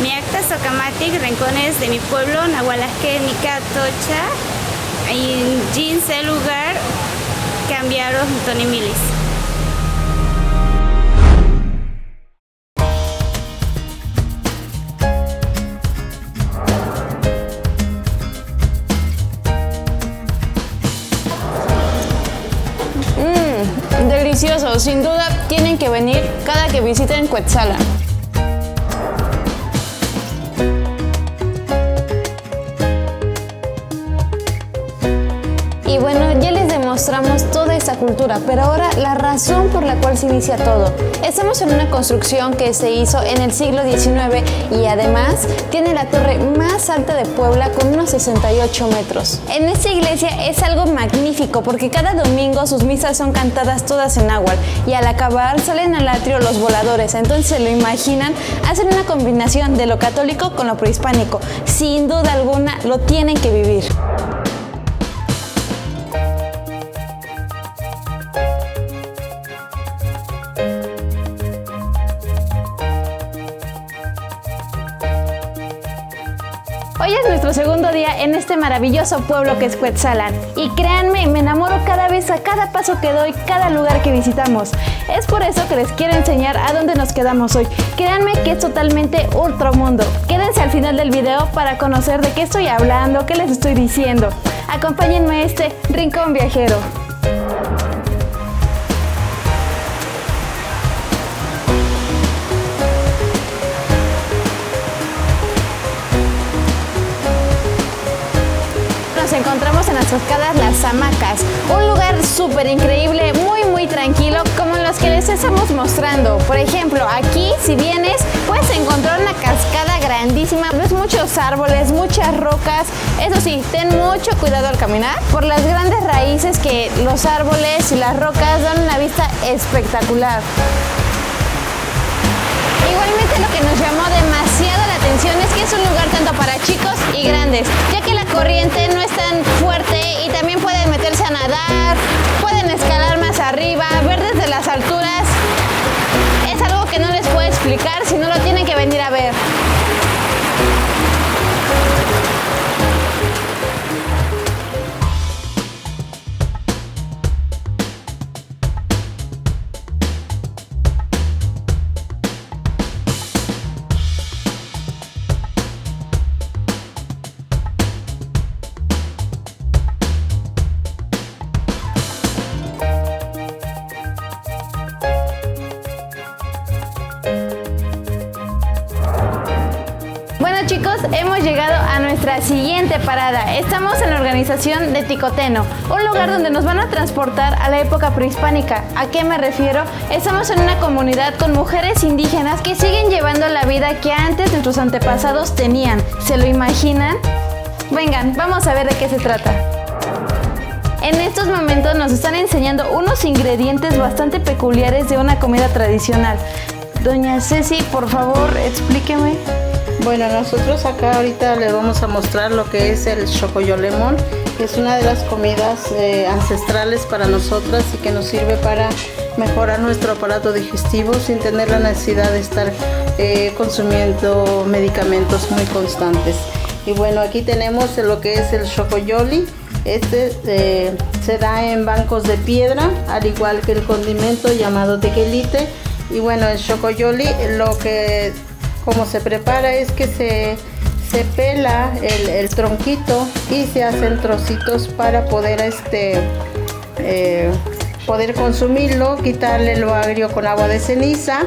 Miacta Socamatic, rincones de mi pueblo, Nahualasque, Nicatocha, y en ese lugar cambiaron Tony Milis. Delicioso, sin duda tienen que venir cada que visiten Cuetzalan. Y bueno, ya les demostramos toda esta cultura, pero ahora la razón por la cual se inicia todo. Estamos en una construcción que se hizo en el siglo XIX y además tiene la torre más alta de Puebla con unos 68 metros. En esta iglesia es algo magnífico porque cada domingo sus misas son cantadas todas en náhuatl y al acabar salen al atrio los voladores, entonces se lo imaginan, hacen una combinación de lo católico con lo prehispánico. Sin duda alguna lo tienen que vivir. Hoy es nuestro segundo día en este maravilloso pueblo que es Cuetzalan. Y créanme, me enamoro cada vez a cada paso que doy, cada lugar que visitamos. Es por eso que les quiero enseñar a dónde nos quedamos hoy. Créanme que es totalmente otro mundo. Quédense al final del video para conocer de qué estoy hablando, qué les estoy diciendo. Acompáñenme a este rincón viajero. Nos encontramos en las cascadas Las Hamacas, un lugar súper increíble, muy tranquilo, como los que les estamos mostrando. Por ejemplo, aquí si vienes puedes encontrar una cascada grandísima, ves muchos árboles, muchas rocas. Eso sí, ten mucho cuidado al caminar por las grandes raíces que los árboles y las rocas dan una vista espectacular. Igualmente lo que nos llamó demasiado la atención es que es un lugar tanto para chicos y grandes, ya que la corriente no es tan fuerte y también pueden meterse a nadar, pueden escalar más arriba, ver desde las alturas. Es algo que no les puedo explicar, si no lo tienen que venir a ver. Chicos, hemos llegado a nuestra siguiente parada. Estamos en la organización de Ticoteno, un lugar donde nos van a transportar a la época prehispánica. ¿A qué me refiero? Estamos en una comunidad con mujeres indígenas que siguen llevando la vida que antes nuestros antepasados tenían. ¿Se lo imaginan? Vengan, vamos a ver de qué se trata. En estos momentos nos están enseñando unos ingredientes bastante peculiares de una comida tradicional. Doña Ceci, por favor, explíqueme. Bueno, nosotros acá ahorita les vamos a mostrar lo que es el xocoyolemón, que es una de las comidas ancestrales para nosotras y que nos sirve para mejorar nuestro aparato digestivo sin tener la necesidad de estar consumiendo medicamentos muy constantes. Y bueno, aquí tenemos lo que es el xocoyoli. Este se da en bancos de piedra, al igual que el condimento llamado tequelite. Y bueno, el xocoyoli, como se prepara es que se pela el tronquito y se hacen trocitos para poder poder consumirlo, quitarle lo agrio con agua de ceniza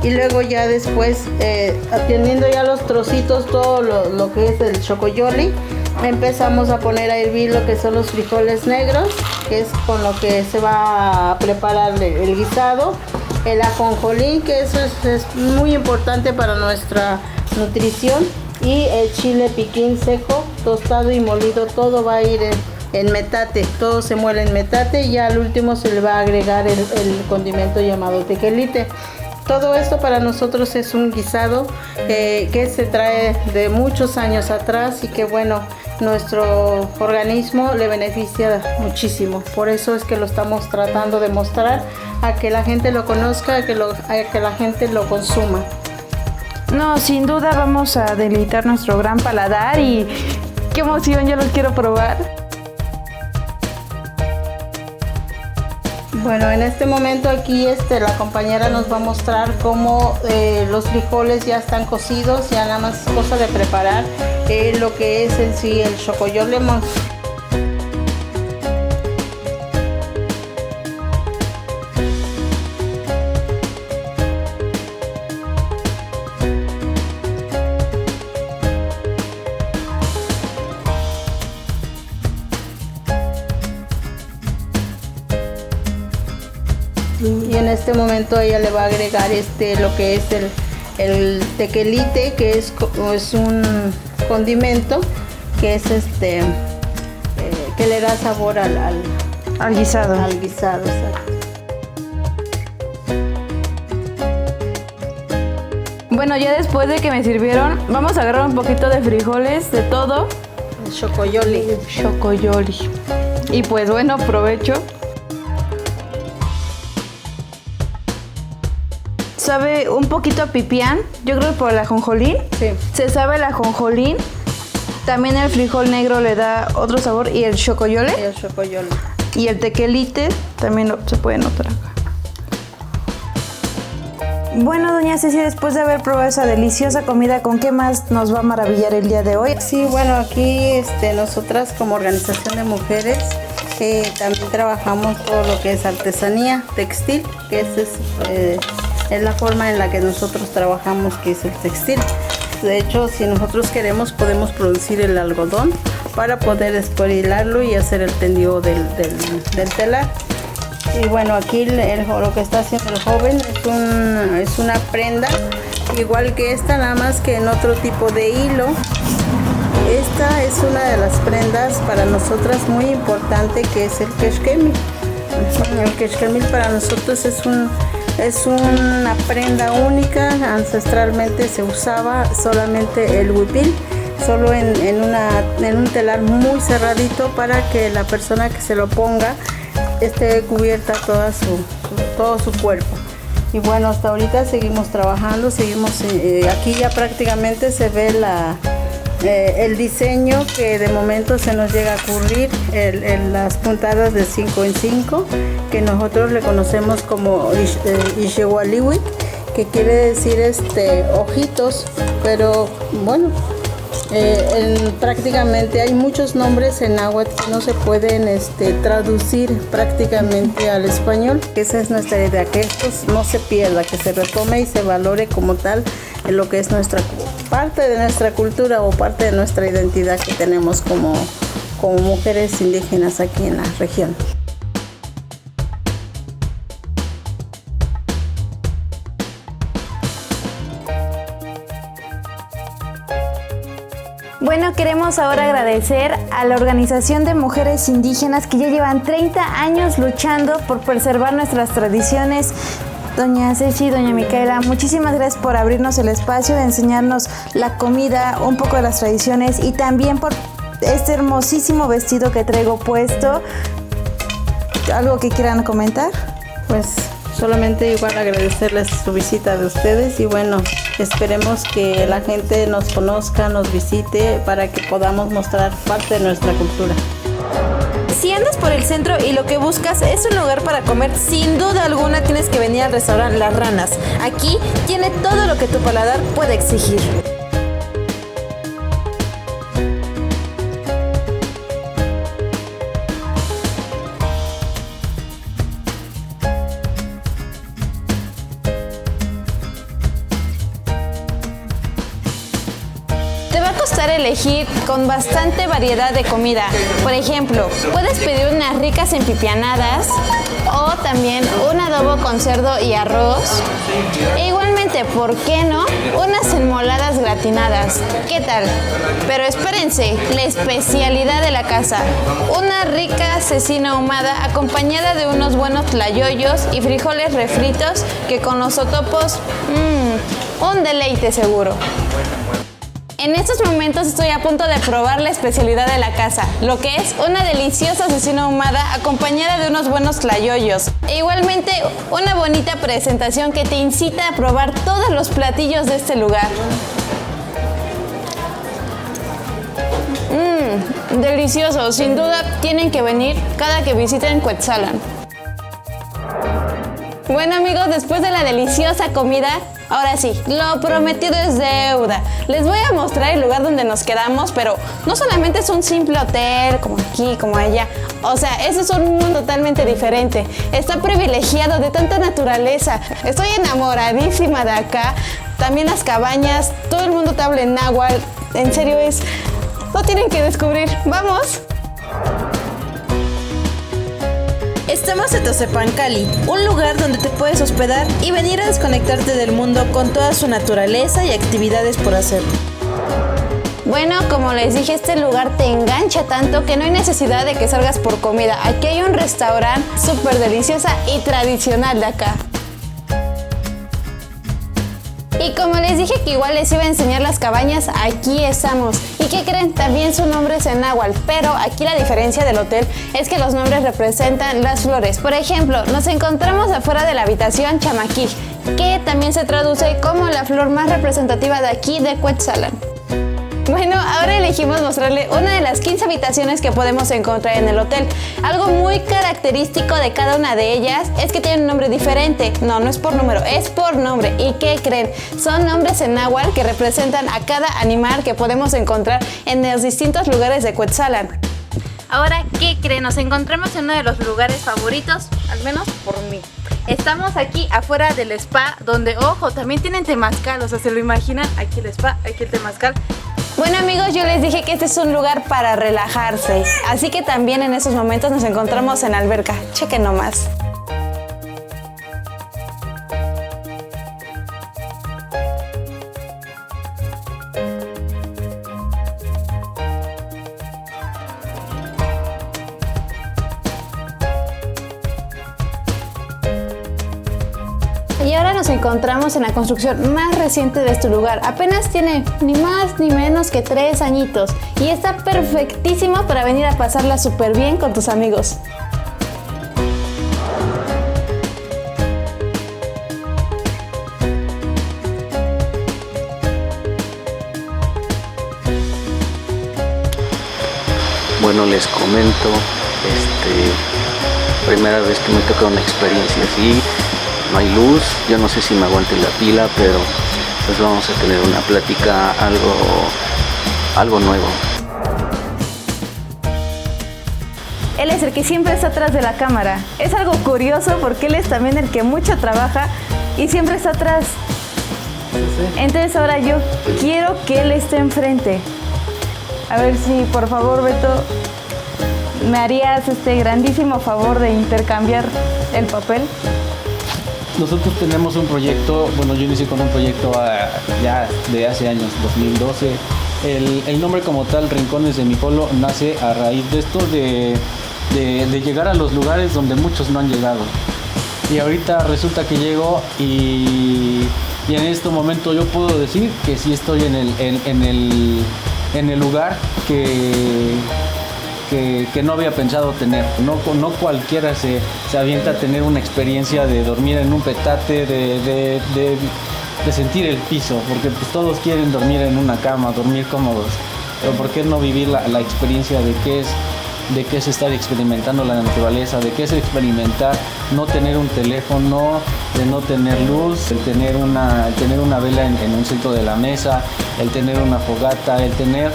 y luego ya después teniendo ya los trocitos, todo lo que es el xocoyoli, empezamos a poner a hervir lo que son los frijoles negros, que es con lo que se va a preparar el guisado. El ajonjolí, que eso es muy importante para nuestra nutrición, y el chile piquín seco, tostado y molido, todo va a ir en metate, todo se muele en metate y ya al último se le va a agregar el condimento llamado tequelite. Todo esto para nosotros es un guisado que se trae de muchos años atrás y que bueno, nuestro organismo le beneficia muchísimo. Por eso es que lo estamos tratando de mostrar a que la gente lo conozca, a que la gente lo consuma. No, sin duda vamos a deleitar nuestro gran paladar y qué emoción, ya los quiero probar. Bueno, en este momento aquí la compañera nos va a mostrar cómo los frijoles ya están cocidos, ya nada más es cosa de preparar lo que es en sí el chocoyole. Y en este momento ella le va a agregar lo que es el tequelite, que es un condimento que es que le da sabor al guisado. Al guisado, exacto. Bueno, ya después de que me sirvieron, vamos a agarrar un poquito de frijoles, de todo. El chocoyole. Chocoyole. Y pues bueno, provecho. Sabe un poquito a pipián, yo creo que por el ajonjolín. Sí. Se sabe el ajonjolín. También el frijol negro le da otro sabor y el chocoyole. Y el chocoyole. Y el tequelite también se puede notar acá. Bueno, doña Ceci, después de haber probado esa deliciosa comida, ¿con qué más nos va a maravillar el día de hoy? Sí, bueno, aquí nosotras como organización de mujeres también trabajamos todo lo que es artesanía textil, que es la forma en la que nosotros trabajamos, que es el textil. De hecho, si nosotros queremos, podemos producir el algodón para poder después hilarlo y hacer el tendido del telar. Y bueno, aquí lo que está haciendo el joven es una prenda, igual que esta, nada más que en otro tipo de hilo. Esta es una de las prendas para nosotras muy importante, que es el quexquemil. El quexquemil para nosotros es una prenda única. Ancestralmente se usaba solamente el huipil, solo en un telar muy cerradito, para que la persona que se lo ponga esté cubierta todo su cuerpo. Y bueno, hasta ahorita seguimos trabajando, aquí ya prácticamente se ve el diseño que de momento se nos llega a ocurrir, las puntadas de 5 en 5, que nosotros le conocemos como Ixewaliwik, que quiere decir ojitos, pero bueno, prácticamente hay muchos nombres en náhuatl que no se pueden traducir prácticamente al español. Esa es nuestra idea, que esto no se pierda, que se retome y se valore como tal en lo que es parte de nuestra cultura o parte de nuestra identidad que tenemos como mujeres indígenas aquí en la región. Bueno, queremos ahora agradecer a la Organización de Mujeres Indígenas, que ya llevan 30 años luchando por preservar nuestras tradiciones. Doña Ceci, doña Micaela, muchísimas gracias por abrirnos el espacio, de enseñarnos la comida, un poco de las tradiciones, y también por este hermosísimo vestido que traigo puesto. ¿Algo que quieran comentar? Pues solamente igual agradecerles su visita de ustedes, y bueno, esperemos que la gente nos conozca, nos visite, para que podamos mostrar parte de nuestra cultura. Si andas por el centro y lo que buscas es un lugar para comer, sin duda alguna tienes que venir al restaurante Las Ranas. Aquí tiene todo lo que tu paladar puede exigir. Elegir con bastante variedad de comida. Por ejemplo, puedes pedir unas ricas empipianadas o también un adobo con cerdo y arroz. E igualmente, ¿por qué no? Unas enmoladas gratinadas. ¿Qué tal? Pero espérense, la especialidad de la casa. Una rica cecina ahumada acompañada de unos buenos tlayoyos y frijoles refritos, que con los totopos, un deleite seguro. En estos momentos estoy a punto de probar la especialidad de la casa, lo que es una deliciosa cecina ahumada acompañada de unos buenos tlayoyos. E igualmente una bonita presentación que te incita a probar todos los platillos de este lugar. Delicioso, sin duda tienen que venir cada que visiten Cuetzalan. Bueno amigos, después de la deliciosa comida, ahora sí, lo prometido es deuda. Les voy a mostrar el lugar donde nos quedamos, pero no solamente es un simple hotel, como aquí, como allá. O sea, ese es un mundo totalmente diferente. Está privilegiado de tanta naturaleza. Estoy enamoradísima de acá. También las cabañas, todo el mundo te habla en náhuatl. En serio lo tienen que descubrir. ¡Vamos! Estamos en Tosepancali, un lugar donde te puedes hospedar y venir a desconectarte del mundo con toda su naturaleza y actividades por hacer. Bueno, como les dije, este lugar te engancha tanto que no hay necesidad de que salgas por comida. Aquí hay un restaurante súper deliciosa y tradicional de acá. Y como les dije que igual les iba a enseñar las cabañas, aquí estamos. ¿Y qué creen? También su nombre es en náhuatl, pero aquí la diferencia del hotel es que los nombres representan las flores. Por ejemplo, nos encontramos afuera de la habitación Chamaquij, que también se traduce como la flor más representativa de aquí de Cuetzalan. Bueno, ahora elegimos mostrarle una de las 15 habitaciones que podemos encontrar en el hotel. Algo muy característico de cada una de ellas es que tienen un nombre diferente. No es por número, es por nombre. ¿Y qué creen? Son nombres en náhuatl que representan a cada animal que podemos encontrar en los distintos lugares de Cuetzalan. Ahora, ¿qué creen? Nos encontramos en uno de los lugares favoritos, al menos por mí. Estamos aquí afuera del spa, donde, ojo, también tienen temazcal, o sea, ¿se lo imaginan? Aquí el spa, aquí el temazcal. Bueno amigos, yo les dije que este es un lugar para relajarse, así que también en esos momentos nos encontramos en la alberca. Chequen nomás. Y ahora nos encontramos en la construcción más reciente de este lugar. Apenas tiene ni más ni menos que 3 añitos y está perfectísimo para venir a pasarla súper bien con tus amigos. Bueno, les comento, primera vez que me toca una experiencia así. No hay luz, yo no sé si me aguante la pila, pero pues vamos a tener una plática algo nuevo. Él es el que siempre está atrás de la cámara. Es algo curioso porque él es también el que mucho trabaja y siempre está atrás. Entonces ahora yo quiero que él esté enfrente. A ver si por favor, Beto, me harías este grandísimo favor de intercambiar el papel. Nosotros tenemos un proyecto, bueno, yo inicié con un proyecto ya de hace años, 2012. El nombre como tal, Rincones de mi Pueblo, nace a raíz de esto de llegar a los lugares donde muchos no han llegado. Y ahorita resulta que llego y en este momento yo puedo decir que sí estoy en el lugar que no había pensado tener. No cualquiera se avienta a tener una experiencia de dormir en un petate, de sentir el piso, porque pues todos quieren dormir en una cama, dormir cómodos, pero ¿por qué no vivir la experiencia de qué es estar experimentando la naturaleza, de qué es experimentar no tener un teléfono, de no tener luz, el tener una vela en un centro de la mesa, el tener una fogata, el tener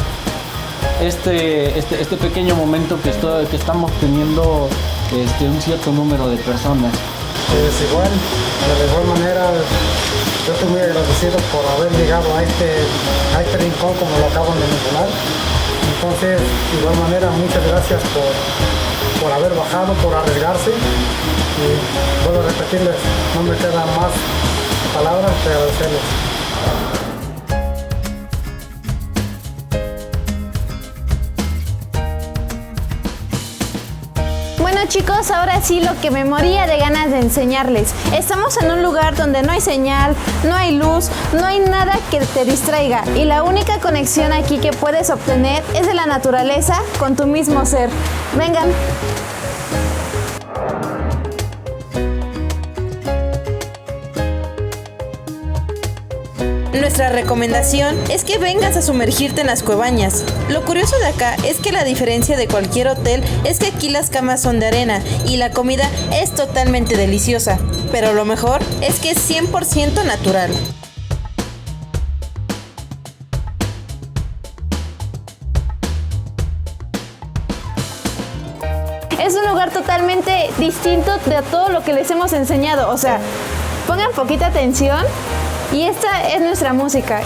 este pequeño momento que estamos teniendo un cierto número de personas. Pues igual, de igual manera, yo estoy muy agradecido por haber llegado a este rincón como lo acaban de mencionar. Entonces, de igual manera, muchas gracias por haber bajado, por arriesgarse. Y vuelvo a repetirles, no me quedan más palabras que agradecerles. Bueno Bueno chicos, ahora sí lo que me moría de ganas de enseñarles. Estamos en un lugar donde no hay señal, no hay luz, no hay nada que te distraiga y la única conexión aquí que puedes obtener es de la naturaleza con tu mismo ser. Vengan. Nuestra recomendación es que vengas a sumergirte en las cuebañas. Lo curioso de acá es que la diferencia de cualquier hotel es que aquí las camas son de arena y la comida es totalmente deliciosa, pero lo mejor es que es 100% natural. Es un lugar totalmente distinto de todo lo que les hemos enseñado, o sea, pongan poquita atención. Y esta es nuestra música.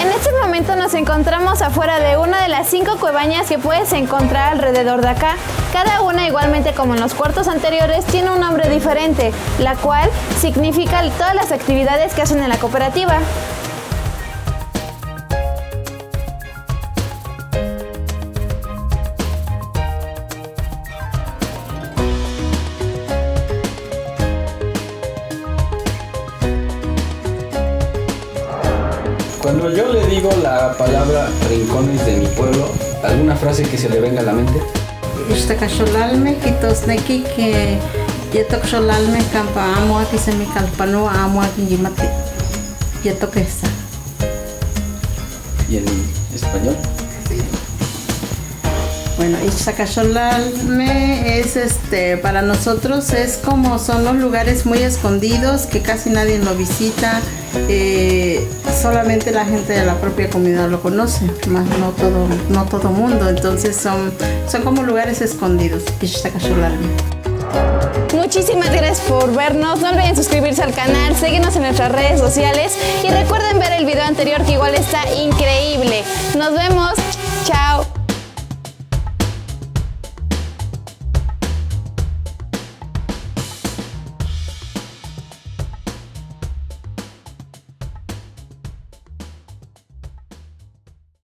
En este momento nos encontramos afuera de una de las 5 cuebañas que puedes encontrar alrededor de acá. Cada una, igualmente como en los cuartos anteriores, tiene un nombre diferente, la cual significa todas las actividades que hacen en la cooperativa. Cuando yo le digo la palabra rincones de mi pueblo, ¿alguna frase que se le venga a la mente? Ixtacaxolalme, quitosneki que yetoxolalme campa amo aquí se mi calpano amo aquí yimate. Yetoquesa. ¿Y en español? Bueno, Ixtacaxolalme es para nosotros es como son los lugares muy escondidos que casi nadie lo visita, solamente la gente de la propia comunidad lo conoce, más no todo mundo, entonces son como lugares escondidos. Ixtacaxolalme. Muchísimas gracias por vernos, no olviden suscribirse al canal, síguenos en nuestras redes sociales y recuerden ver el video anterior que igual está increíble. Nos vemos, chao.